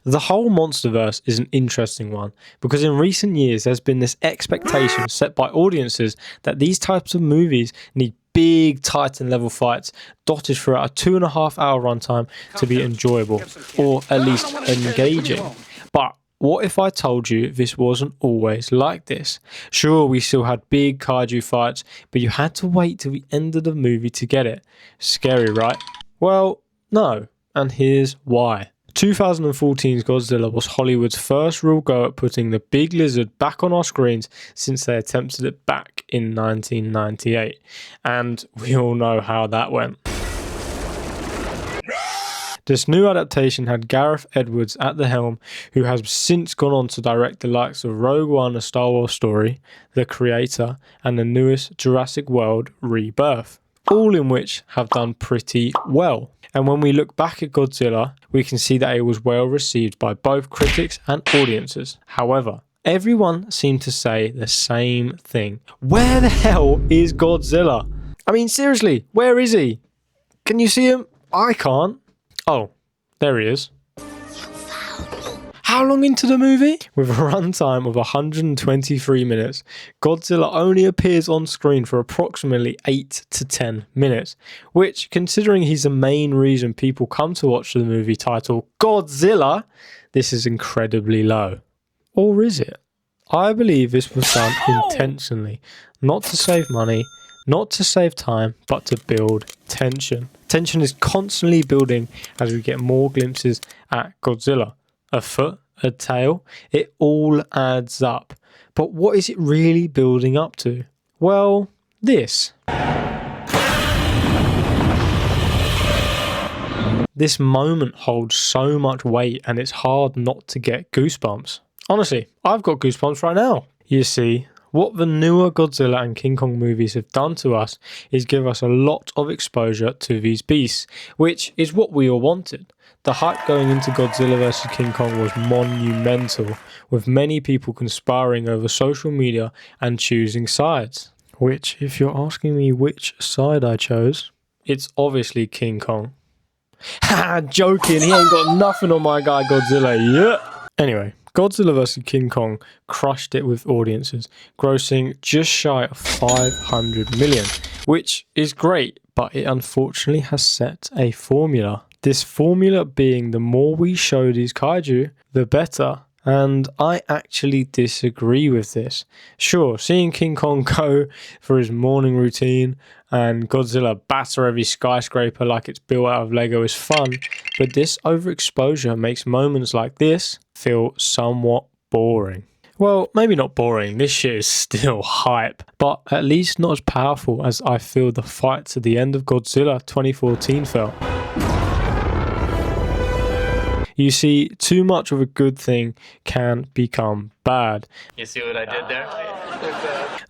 The whole MonsterVerse is an interesting one because in recent years there's been this expectation set by audiences that these types of movies need big Titan level fights dotted throughout a 2.5 hour runtime to be enjoyable or at least engaging. But what if I told you this wasn't always like this? Sure, we still had big kaiju fights, but you had to wait till the end of the movie to get it. Scary, right? Well, no, and here's why. 2014's Godzilla was Hollywood's first real go at putting the big lizard back on our screens since they attempted it back in 1998. And we all know how that went. This new adaptation had Gareth Edwards at the helm, who has since gone on to direct the likes of Rogue One, A Star Wars Story, The Creator, and the newest Jurassic World Rebirth, all in which have done pretty well. And when we look back at Godzilla, we can see that it was well received by both critics and audiences. However, everyone seemed to say the same thing. Where the hell is Godzilla? I mean, seriously, where is he? Can you see him? I can't. Oh, there he is. How long into the movie? With a runtime of 123 minutes, Godzilla only appears on screen for approximately 8 to 10 minutes, which, considering he's the main reason people come to watch the movie titled Godzilla, this is incredibly low. Or is it? I believe this was done intentionally, not to save money, not to save time, but to build tension. Tension is constantly building as we get more glimpses at Godzilla. A foot, a tail, it all adds up. But what is it really building up to? Well, this. This moment holds so much weight and it's hard not to get goosebumps. Honestly, I've got goosebumps right now. You see, what the newer Godzilla and King Kong movies have done to us is give us a lot of exposure to these beasts, which is what we all wanted. The hype going into Godzilla vs King Kong was monumental, with many people conspiring over social media and choosing sides. Which, if you're asking me which side I chose, it's obviously King Kong. Ha! Joking, he ain't got nothing on my guy Godzilla, yeah! Anyway, Godzilla vs King Kong crushed it with audiences, grossing just shy of 500 million, which is great, but it unfortunately has set a formula. This formula being the more we show these kaiju, the better. And I actually disagree with this. Sure, seeing King Kong go for his morning routine and Godzilla batter every skyscraper like it's built out of Lego is fun, but this overexposure makes moments like this feel somewhat boring. Well, maybe not boring, this shit is still hype, but at least not as powerful as I feel the fights at the end of Godzilla 2014 felt. You see, too much of a good thing can become bad. You see what I did there?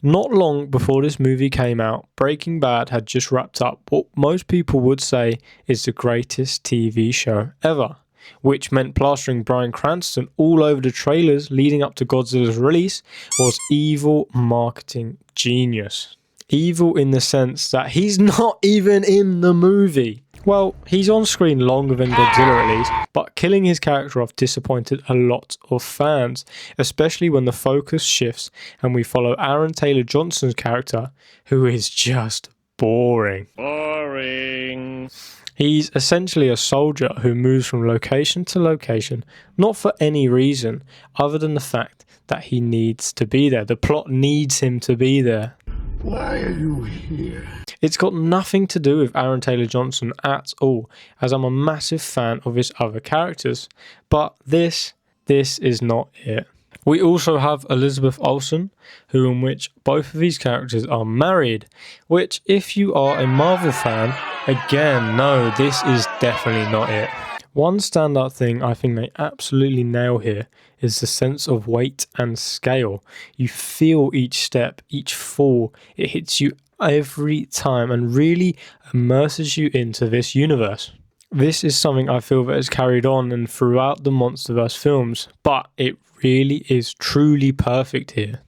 Not long before this movie came out, Breaking Bad had just wrapped up what most people would say is the greatest TV show ever, which meant plastering Bryan Cranston all over the trailers leading up to Godzilla's release was evil marketing genius. Evil in the sense that he's not even in the movie. Well, he's on screen longer than Godzilla at least, but killing his character off disappointed a lot of fans, especially when the focus shifts and we follow Aaron Taylor Johnson's character, who is just boring. Boring. He's essentially a soldier who moves from location to location, not for any reason other than the fact that he needs to be there. The plot needs him to be there. Why are you here? It's got nothing to do with Aaron Taylor Johnson at all, as I'm a massive fan of his other characters. But this is not it. We also have Elizabeth Olsen, in which both of these characters are married, which if you are a Marvel fan, again, no, this is definitely not it. One standout thing I think they absolutely nail here is the sense of weight and scale. You feel each step, each fall, it hits you every time and really immerses you into this universe. This is something I feel that has carried on and throughout the MonsterVerse films, but it really is truly perfect here.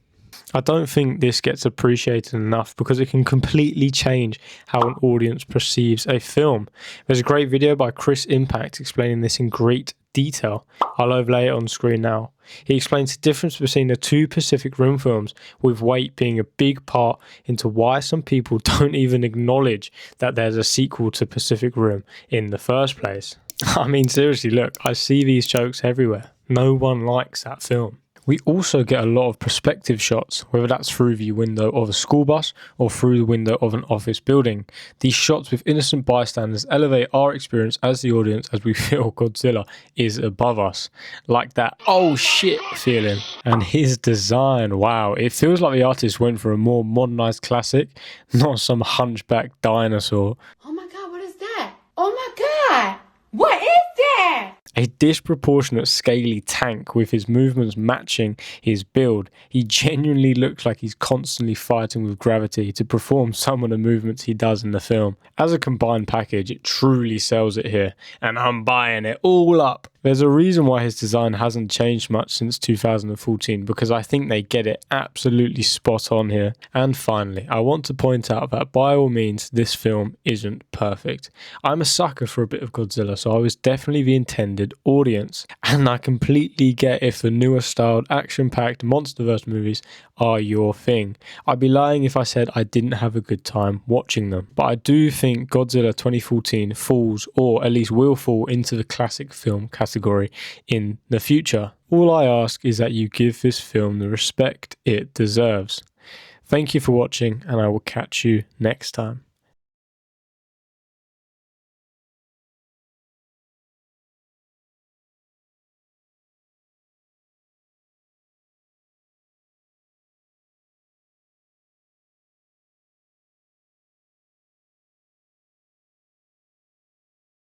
I don't think this gets appreciated enough because it can completely change how an audience perceives a film. There's a great video by Chris Impact explaining this in great detail. I'll overlay it on screen now. He explains the difference between the two Pacific Rim films, with weight being a big part into why some people don't even acknowledge that there's a sequel to Pacific Rim in the first place. I mean, seriously, look, I see these jokes everywhere. No one likes that film. We also get a lot of perspective shots, whether that's through the window of a school bus or through the window of an office building. These shots with innocent bystanders elevate our experience as the audience as we feel Godzilla is above us. Like that "oh shit" feeling. And his design, wow, it feels like the artist went for a more modernized classic, not some hunchback dinosaur. Oh my god, what is that? Oh my god, what is that? A disproportionate scaly tank with his movements matching his build. He genuinely looks like he's constantly fighting with gravity to perform some of the movements he does in the film. As a combined package, it truly sells it here, and I'm buying it all up. There's a reason why his design hasn't changed much since 2014, because I think they get it absolutely spot on here. And finally, I want to point out that by all means, this film isn't perfect. I'm a sucker for a bit of Godzilla, so I was definitely the intended audience. And I completely get if the newer styled action-packed MonsterVerse movies are your thing. I'd be lying if I said I didn't have a good time watching them. But I do think Godzilla 2014 falls, or at least will fall, into the classic film category in the future. All I ask is that you give this film the respect it deserves. Thank you for watching, and I will catch you next time.